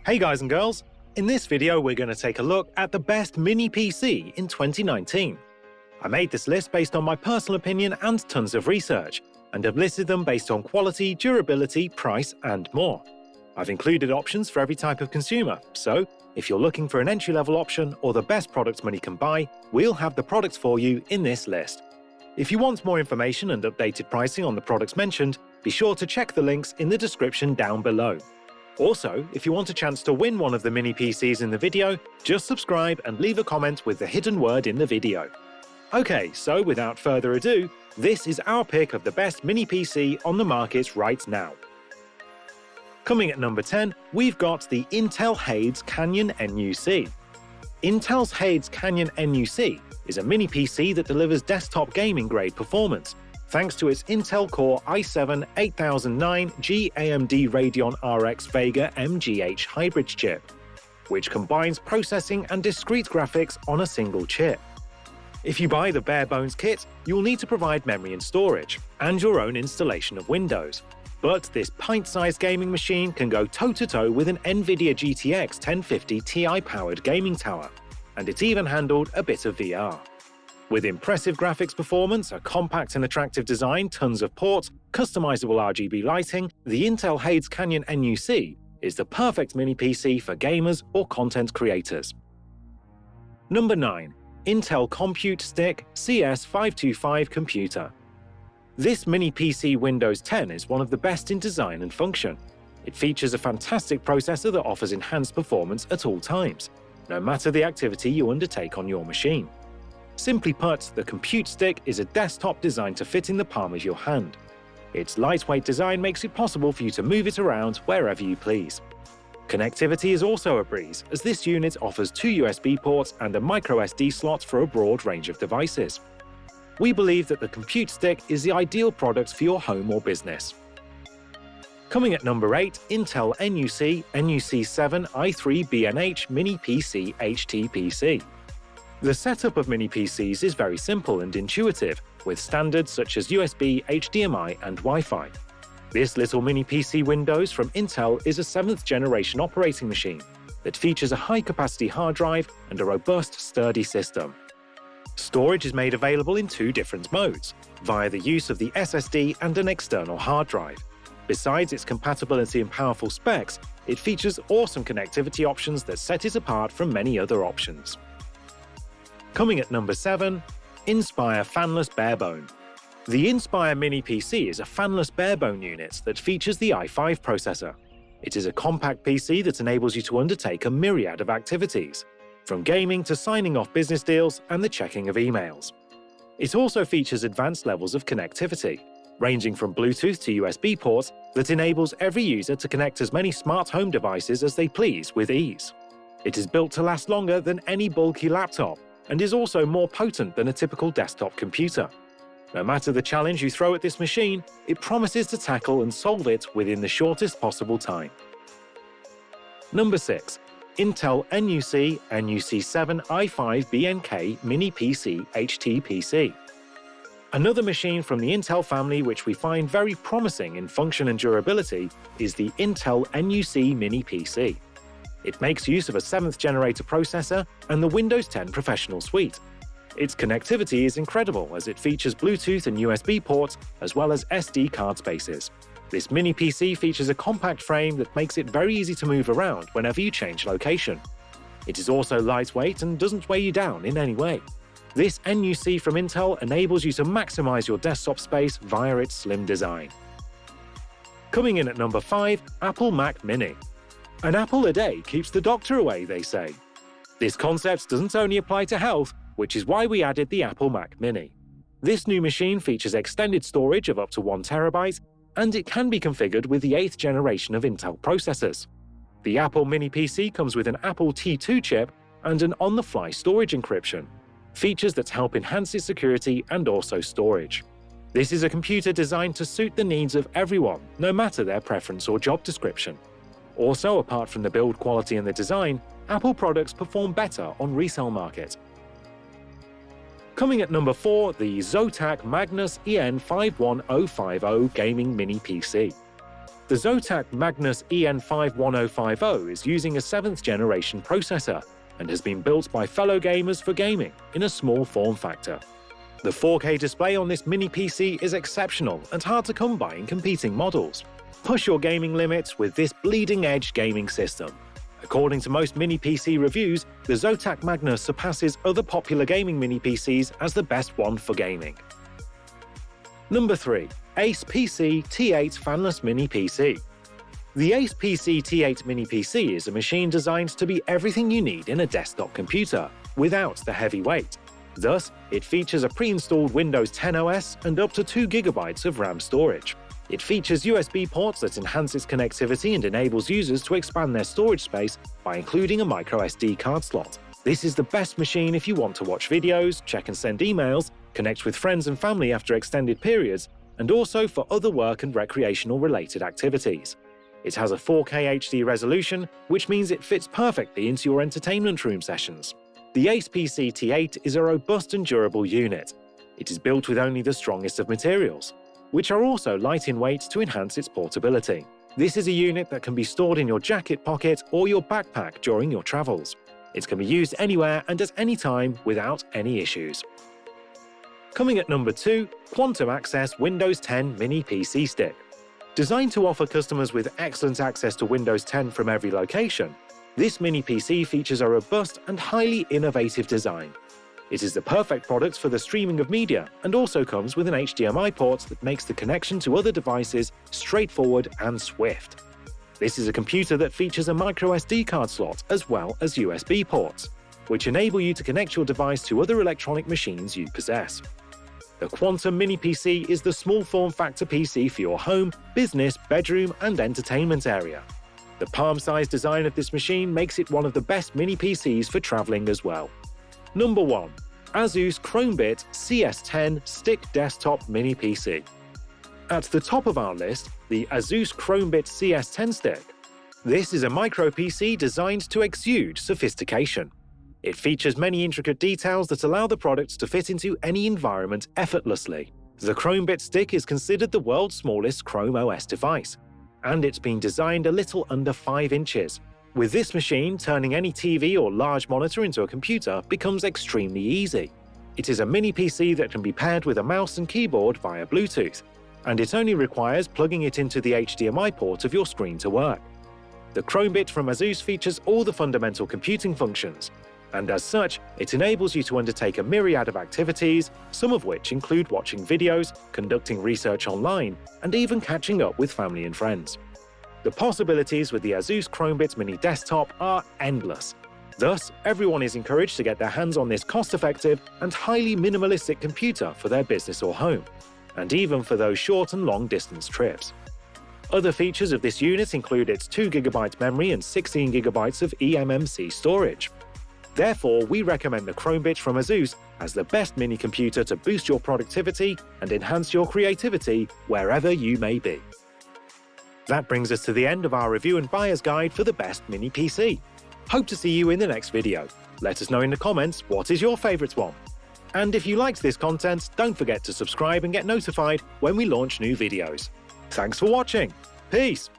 Hey guys and girls! In this video we're going to take a look at the best mini PC in 2019. I made this list based on my personal opinion and tons of research, and have listed them based on quality, durability, price and more. I've included options for every type of consumer, so if you're looking for an entry-level option or the best products money can buy, we'll have the products for you in this list. If you want more information and updated pricing on the products mentioned, be sure to check the links in the description down below. Also, if you want a chance to win one of the mini PCs in the video, just subscribe and leave a comment with the hidden word in the video. Okay, so without further ado, this is our pick of the best mini PC on the market right now. Coming at number 10, we've got the Intel Hades Canyon NUC. Intel's Hades Canyon NUC is a mini PC that delivers desktop gaming-grade performance, thanks to its Intel Core i7-8009G AMD Radeon RX Vega MGH hybrid chip, which combines processing and discrete graphics on a single chip. If you buy the bare-bones kit, you'll need to provide memory and storage, and your own installation of Windows. But this pint-sized gaming machine can go toe-to-toe with an NVIDIA GTX 1050 Ti-powered gaming tower, and it even handled a bit of VR. With impressive graphics performance, a compact and attractive design, tons of ports, customizable RGB lighting, the Intel Hades Canyon NUC is the perfect mini PC for gamers or content creators. Number 9. Intel Compute Stick CS525 Computer. This mini PC Windows 10 is one of the best in design and function. It features a fantastic processor that offers enhanced performance at all times, no matter the activity you undertake on your machine. Simply put, the Compute Stick is a desktop designed to fit in the palm of your hand. Its lightweight design makes it possible for you to move it around wherever you please. Connectivity is also a breeze, as this unit offers 2 USB ports and a microSD slot for a broad range of devices. We believe that the Compute Stick is the ideal product for your home or business. Coming at number 8, Intel NUC NUC7 i3BNH Mini PC HTPC. The setup of mini PCs is very simple and intuitive, with standards such as USB, HDMI, and Wi-Fi. This little mini PC Windows from Intel is a 7th generation operating machine that features a high-capacity hard drive and a robust, sturdy system. Storage is made available in 2 different modes, via the use of the SSD and an external hard drive. Besides its compatibility and powerful specs, it features awesome connectivity options that set it apart from many other options. Coming at number 7, Inspire Fanless Barebone. The Inspire Mini PC is a fanless barebone unit that features the i5 processor. It is a compact PC that enables you to undertake a myriad of activities, from gaming to signing off business deals and the checking of emails. It also features advanced levels of connectivity, ranging from Bluetooth to USB ports, that enables every user to connect as many smart home devices as they please with ease. It is built to last longer than any bulky laptop, and is also more potent than a typical desktop computer. No matter the challenge you throw at this machine, it promises to tackle and solve it within the shortest possible time. Number 6. Intel NUC NUC7 i5BNK Mini PC HTPC. Another machine from the Intel family which we find very promising in function and durability is the Intel NUC Mini PC. It makes use of a 7th generator processor and the Windows 10 Professional Suite. Its connectivity is incredible as it features Bluetooth and USB ports as well as SD card spaces. This mini PC features a compact frame that makes it very easy to move around whenever you change location. It is also lightweight and doesn't weigh you down in any way. This NUC from Intel enables you to maximize your desktop space via its slim design. Coming in at number 5, Apple Mac Mini. An apple a day keeps the doctor away, they say. This concept doesn't only apply to health, which is why we added the Apple Mac Mini. This new machine features extended storage of up to 1 TB, and it can be configured with the 8th generation of Intel processors. The Apple Mini PC comes with an Apple T2 chip and an on-the-fly storage encryption, features that help enhance its security and also storage. This is a computer designed to suit the needs of everyone, no matter their preference or job description. Also, apart from the build quality and the design, Apple products perform better on resale market. Coming at number 4, the ZOTAC MAGNUS EN51050 Gaming Mini PC. The ZOTAC MAGNUS EN51050 is using a 7th generation processor and has been built by fellow gamers for gaming in a small form factor. The 4K display on this mini PC is exceptional and hard to come by in competing models. Push your gaming limits with this bleeding-edge gaming system. According to most mini PC reviews, the ZOTAC MAGNUS surpasses other popular gaming mini PCs as the best one for gaming. Number 3. ACEPC T8 Fanless Mini PC. The ACEPC T8 Mini PC is a machine designed to be everything you need in a desktop computer, without the heavy weight. Thus, it features a pre-installed Windows 10 OS and up to 2 GB of RAM storage. It features USB ports that enhance its connectivity and enables users to expand their storage space by including a microSD card slot. This is the best machine if you want to watch videos, check and send emails, connect with friends and family after extended periods, and also for other work and recreational-related activities. It has a 4K HD resolution, which means it fits perfectly into your entertainment room sessions. The ACEPC T8 is a robust and durable unit. It is built with only the strongest of materials, which are also light in weight to enhance its portability. This is a unit that can be stored in your jacket pocket or your backpack during your travels. It can be used anywhere and at any time without any issues. Coming at number 2, Quantum Access Windows 10 Mini PC Stick. Designed to offer customers with excellent access to Windows 10 from every location, this mini PC features a robust and highly innovative design. It is the perfect product for the streaming of media and also comes with an HDMI port that makes the connection to other devices straightforward and swift. This is a computer that features a microSD card slot as well as USB ports, which enable you to connect your device to other electronic machines you possess. The Quantum Mini PC is the small form factor PC for your home, business, bedroom, and entertainment area. The palm-sized design of this machine makes it one of the best mini PCs for traveling as well. Number 1. ASUS CHROMEBIT CS10 Stick Desktop Mini PC. At the top of our list, the ASUS CHROMEBIT CS10 Stick. This is a micro PC designed to exude sophistication. It features many intricate details that allow the product to fit into any environment effortlessly. The CHROMEBIT stick is considered the world's smallest Chrome OS device, and it's been designed a little under 5 inches. With this machine, turning any TV or large monitor into a computer becomes extremely easy. It is a mini PC that can be paired with a mouse and keyboard via Bluetooth, and it only requires plugging it into the HDMI port of your screen to work. The CHROMEBIT from ASUS features all the fundamental computing functions, and as such, it enables you to undertake a myriad of activities, some of which include watching videos, conducting research online, and even catching up with family and friends. The possibilities with the ASUS CHROMEBIT Mini Desktop are endless. Thus, everyone is encouraged to get their hands on this cost-effective and highly minimalistic computer for their business or home, and even for those short and long-distance trips. Other features of this unit include its 2 GB memory and 16 GB of eMMC storage. Therefore, we recommend the CHROMEBIT from ASUS as the best mini computer to boost your productivity and enhance your creativity wherever you may be. That brings us to the end of our review and buyer's guide for the best mini PC. Hope to see you in the next video. Let us know in the comments what is your favourite one. And if you liked this content, don't forget to subscribe and get notified when we launch new videos. Thanks for watching. Peace!